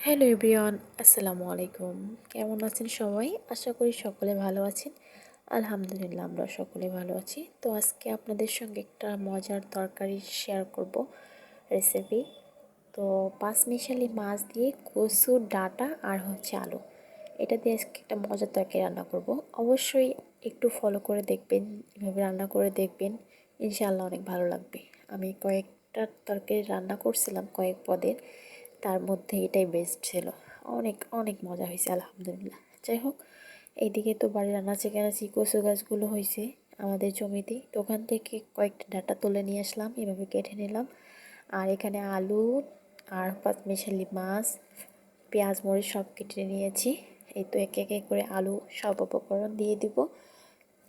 Hello everyone, আসসালামু আলাইকুম। কেমন আছেন সবাই? আশা করি সকলে ভালো আছেন। আলহামদুলিল্লাহ, আমরা সকলে ভালো আছি। তো আজকে আপনাদের সঙ্গে একটা মজার তরকারি শেয়ার করব রেসিপি। তো পাঁচমিশালি মাছ দিয়ে কচু ডাঁটা আর আলু, এটা দিয়ে আজকে একটা মজার তরকারি রান্না করব। অবশ্যই একটু ফলো করে দেখবেন, এভাবে রান্না করে দেখবেন, ইনশাআল্লাহ অনেক ভালো লাগবে। আমি কয়েকটা তরকারি রান্না করছিলাম কয়েক পদের, তার মধ্যে এটাই বেস্ট ছিল। অনেক অনেক মজা হয়েছে আলহামদুলিল্লাহ। যাই হোক, এইদিকে তো বাড়ির আনাচে কচু গাছগুলো হয়েছে আমাদের জমিতে, তো ওখান থেকে কয়েকটা ডাঁটা তুলে নিয়ে আসলাম, এভাবে কেটে নিলাম। আর এখানে আলু আর পাঁচমিশালি মাছ, পেঁয়াজ মরিচ সব কেটে নিয়েছি। এই তো একে একে করে আলু সব উপকরণ দিয়ে দিব।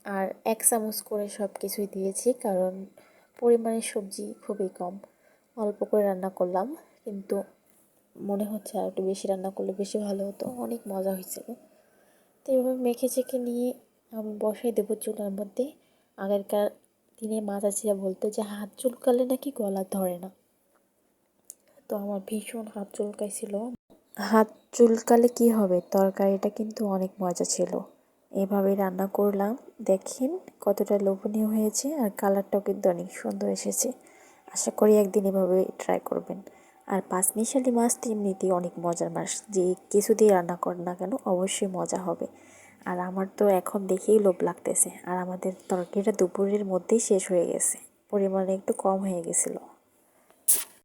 আর 1 চামচ করে সব কিছুই দিয়েছি, কারণ পরিমাণে সবজি খুবই কম, অল্প করে রান্না করলাম। কিন্তু মনে হচ্ছে আর একটু বেশি রান্না করলে বেশি ভালো হতো, অনেক মজা হয়েছিল। তো এভাবে মেখে চেখে নিয়ে আমি বসাই দেবো চুলার মধ্যে। আগেরকার দিনে মাঝাচিরা বলতো যে হাত চুলকালে নাকি গলা ধরে না, তো আমার ভীষণ হাত চুলকাইছিল। হাত চুলকালে কি হবে, তরকারিটা কিন্তু অনেক মজা ছিল। এভাবে রান্না করলাম, দেখেন কতটা লোভনীয় হয়েছে, আর কালারটাও কিন্তু অনেক সুন্দর এসেছে। আশা করি একদিন এভাবে ট্রাই করবেন। আর পাঁচমিশালি মাছ তো এমনিতেই অনেক মজার মাছ, যে কিছু দিয়ে রান্না করেন না কেন অবশ্যই মজা হবে। আর আমার তো এখন দেখেই লোভ লাগতেছে। আর আমাদের তরকারিটা দুপুরের মধ্যেই শেষ হয়ে গেছে, পরিমাণে একটু কম হয়ে গেছিলো।